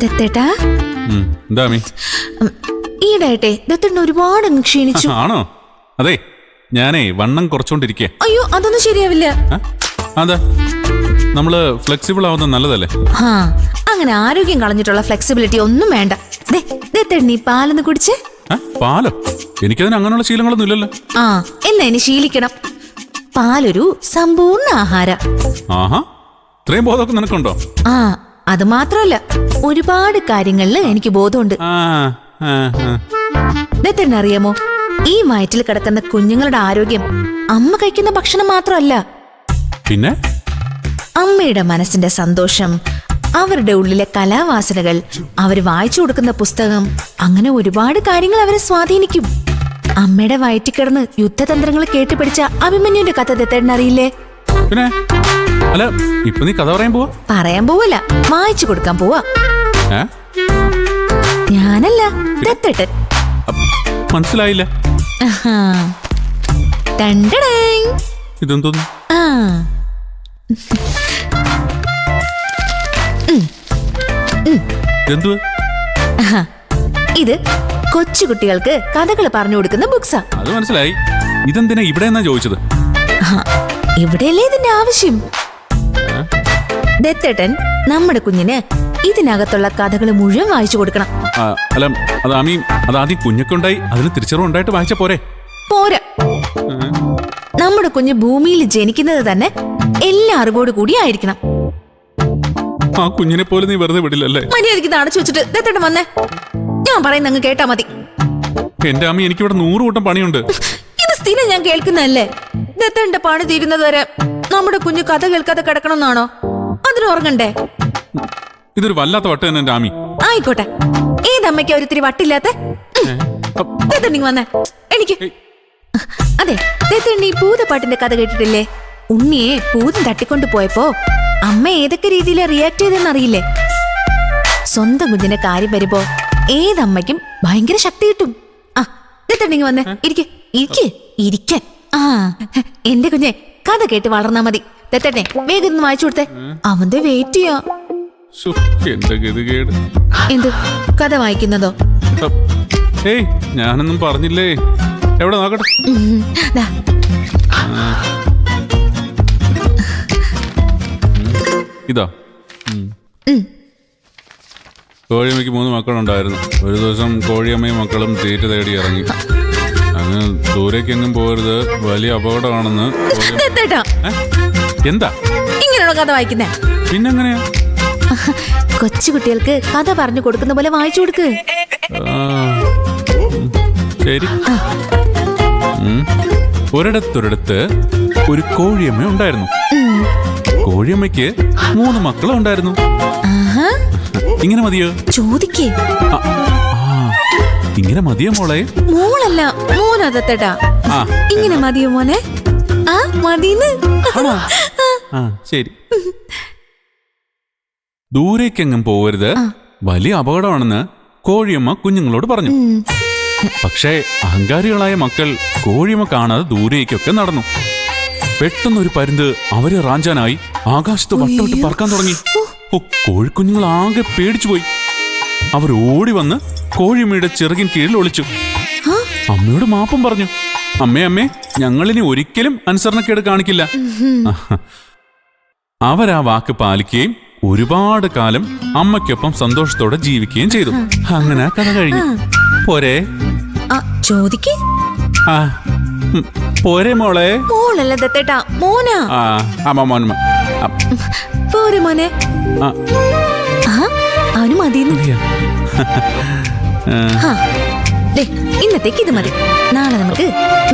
ദത്തേട്ടാ എന്താ മീ ഈടായിട്ടെ ദത്തേട്ടൻ ഒരുപാട് അങ്ങ് ക്ഷീണിച്ചു. ആണോ? അതെ, ഞാനേ വണ്ണം കുറച്ചോണ്ടിരിക്കേ. അയ്യോ, അതൊന്നും ശരിയാവില്ല. അതാ നമ്മള് ഫ്ലെക്സിബിൾ ആവുന്നത് നല്ലതല്ലേ? അങ്ങനെ ആരോഗ്യം കളഞ്ഞിട്ടുള്ള ഫ്ലെക്സിബിലിറ്റി ഒന്നും വേണ്ട. ദത്തേട്ടൻ ഈ പാലൊന്ന് കുടിച്ചേ. പാലോ? എനിക്കതിന് അങ്ങനെയുള്ള ശീലങ്ങളൊന്നും ഇല്ലല്ലോ. എന്നാ ഇനി ശീലിക്കണം. പാലൊരു സമ്പൂർണ്ണ ആഹാര. ആഹാ, ഇത്രയും ബോധമൊക്കെ നിനക്കുണ്ടോ? അത് മാത്രമല്ല, ഒരുപാട് കാര്യങ്ങളില് എനിക്ക് ബോധമുണ്ട്. ദത്തേട്ടൻ അറിയാമോ, ഈ വയറ്റിൽ കിടക്കുന്ന കുഞ്ഞുങ്ങളുടെ ആരോഗ്യം അമ്മ കഴിക്കുന്ന ഭക്ഷണം മാത്രമല്ല, പിന്നെ അമ്മയുടെ മനസ്സിന്റെ സന്തോഷം, അവരുടെ ഉള്ളിലെ കലാവാസനകൾ, അവർ വായിച്ചു കൊടുക്കുന്ന പുസ്തകം, അങ്ങനെ ഒരുപാട് കാര്യങ്ങൾ അവരെ സ്വാധീനിക്കും. അമ്മയുടെ വയറ്റിൽ കിടന്ന് യുദ്ധതന്ത്രങ്ങൾ കേട്ടുപിടിച്ച അഭിമന്യുവിന്റെ കഥ ദത്തേട്ടൻ അറിയില്ലേ? പിന്നെ അല്ല, ഇപ്പൊ നീ കഥ പറയാൻ പോവല്ല, വായിച്ചു കൊടുക്കാൻ പോവാ. ഞാനല്ല, ദത്തേട്ടൻ. മനസ്സിലായില്ല. ഇതെന്തോന്നു? ഇത് കൊച്ചുകുട്ടികൾക്ക് കഥകൾ പറഞ്ഞു കൊടുക്കുന്ന ബുക്സാ. അത് മനസ്സിലായി. ഇതെന്തിനാ ഇവിടെ എന്നാ ചോദിച്ചത്? ഇവിടെയല്ലേ ഇതിന്റെ ആവശ്യം. ദത്തേട്ടൻ നമ്മുടെ കുഞ്ഞിന് ഇതിനകത്തുള്ള കഥകൾ മുഴുവൻ വായിച്ചു കൊടുക്കണം. അല്ല, അത് ആദ്യം കുഞ്ഞൊക്കെ ഉണ്ടായി അതിന് തിരിച്ചറിവുണ്ടായിട്ട് വായിച്ച പോരെ? പോരാ. നമ്മുടെ കുഞ്ഞ് ഭൂമിയിൽ ജനിക്കുന്നത് തന്നെ എല്ലാ അറിവോട് കൂടി ആയിരിക്കണം. ആ കുഞ്ഞിനെ പോലെ നീ വെറുതെ വിടില്ലല്ലേ? മര്യാദയ്ക്ക് അടച്ചു വെച്ചിട്ട് ദത്തേട്ടൻ വന്നേ. ഞാൻ പറയുന്ന അങ്ങ് കേട്ടാ മതി. എന്റെ അമ്മ, എനിക്കിവിടെ 100 കൂട്ടം പണിയുണ്ട്. ഇത് സ്ഥിരം ഞാൻ കേൾക്കുന്നതല്ലേ. ദത്തേട്ടന്റെ പണി തീരുന്നത് വരെ നമ്മുടെ കുഞ്ഞ് കഥ കേൾക്കാതെ കിടക്കണമെന്നാണോ? അതിന് ഉറങ്ങണ്ടേ? ഇതൊരു വല്ലാത്ത വട്ട് തന്നെ എന്റെ ആമി. ആയിക്കോട്ടെ, ഏതമ്മയ്ക്കാ ഒരിത്തിരി വട്ടില്ലാത്ത? ദത്തേട്ടൻ വന്നേ. എനിക്ക് അതെ, ദത്തേട്ടൻ ഈ ഭൂതപ്പാട്ടിന്റെ കഥ കേട്ടിട്ടില്ലേ? ഉണ്ണിയെ ഭൂതം തട്ടിക്കൊണ്ടു പോയപ്പോ അമ്മ ഏതൊക്കെ രീതിയിലാ റിയാക്ട് ചെയ്തെന്നറിയില്ലേ? സ്വന്തം കുഞ്ഞിന്റെ കാര്യം വരുമ്പോ ഏതമ്മയ്ക്കും ഭയങ്കര ശക്തി കിട്ടും. ദത്തേട്ടൻ വന്നേ. ഇരിക്കാൻ. എന്റെ കുഞ്ഞെ കഥ കേട്ട് വളർന്നാ മതി. ദത്തേട്ടനെ വേഗം ഒന്ന് വായിച്ചു കൊടുത്തേ. അവന്റെ വെയിറ്റ് ചെയ്യാ. എന്ത് കഥ വായിക്കുന്നതോ? ഏയ്, ഞാനൊന്നും പറഞ്ഞില്ലേ. എവിടെ നോക്കട്ടെ. ഇതാ. കോഴിയമ്മയ്ക്ക് 3 മക്കളുണ്ടായിരുന്നു. ഒരു ദിവസം കോഴിയമ്മയും മക്കളും തീറ്റ തേടി ഇറങ്ങി. അങ്ങ് ദൂരേക്കെങ്ങും പോകരുത്, വലിയ അപകടമാണെന്ന്. എന്താ ഇങ്ങനെയാണോ കഥ വായിക്കുന്നേ? പിന്നെങ്ങനെയാ? കൊച്ചുകുട്ടികൾക്ക് കഥ പറഞ്ഞു കൊടുക്കുന്ന പോലെ വായിച്ചു കൊടുക്ക്. ശരി. ഒരിടത്തൊരിടത്ത് ഒരു കോഴിയമ്മ ഉണ്ടായിരുന്നു. കോഴിയമ്മയ്ക്ക് 3 മക്കളും ഉണ്ടായിരുന്നു. ഇങ്ങനെ മതിയോ? ചോദിക്കേ. ഇങ്ങനെ മതിയോ മോളെ? മോളല്ല, മോനാ ദത്തേട്ടാ. ഇങ്ങനെ മതിയോ മോനെ? മതിന്ന്. ശരി. ദൂരേക്കെങ്ങും പോകരുത്, വലിയ അപകടമാണെന്ന് കോഴിയമ്മ കുഞ്ഞുങ്ങളോട് പറഞ്ഞു. പക്ഷേ അഹങ്കാരികളായ മക്കൾ കോഴിയമ്മ കാണാതെ ദൂരേക്കൊക്കെ നടന്നു. പെട്ടെന്നൊരു പരുന്ത് അവരെ റാഞ്ചാനായി ആകാശത്ത് വട്ടമിട്ട് പറക്കാൻ തുടങ്ങി. കോഴിക്കുഞ്ഞുങ്ങൾ ആകെ പേടിച്ചു പോയി. അവർ ഓടി വന്ന് കോഴിയമ്മയുടെ ചിറകിൻ കീഴിൽ ഒളിച്ചു. അമ്മയോട് മാപ്പും പറഞ്ഞു. അമ്മേ, ഞങ്ങളിനി ഒരിക്കലും അനുസരണക്കേട് കാണിക്കില്ല. അവരാ വാക്ക് പാലിക്കുകയും ഒരുപാട് കാലം അമ്മയ്ക്കൊപ്പം സന്തോഷത്തോടെ ജീവിക്കുകയും ചെയ്തു. അങ്ങനെ കഥ കഴിഞ്ഞു. പോരെ? ചോദിക്കേ. പോരെ മോളെ? മോളല്ല ദത്തേട്ടാ, മോനാ. പോരെ മോനെ. അവന് മതിയെന്ന്. ഇന്നത്തേക്ക് ഇത് മതി. നാളെ നമുക്ക്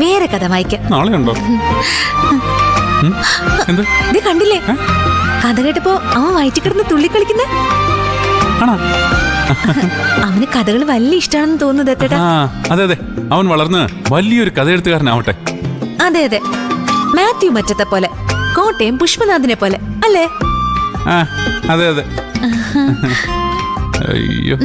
വേറെ കഥ വായിക്കാം. നാളെ ഉണ്ടോ? ഇത് കണ്ടില്ലേ? കഥ കേട്ടപ്പോ അവൻ വയറ്റി കിടന്ന് തുള്ളിക്കളിക്കുന്നേ. അവന് കഥകൾ വലിയ ഇഷ്ടമാണെന്ന് തോന്നുന്നു ദത്തേട്ടാ. അതെ, അവൻ വളർന്ന് വലിയൊരു കഥയെഴുത്തുകാരനാവട്ടെ. അതെ, മാത്യു മറ്റത്തെ പോലെ, കോട്ടയം പുഷ്പനാഥിനെ പോലെ അല്ലേ? അതെ. അയ്യോ.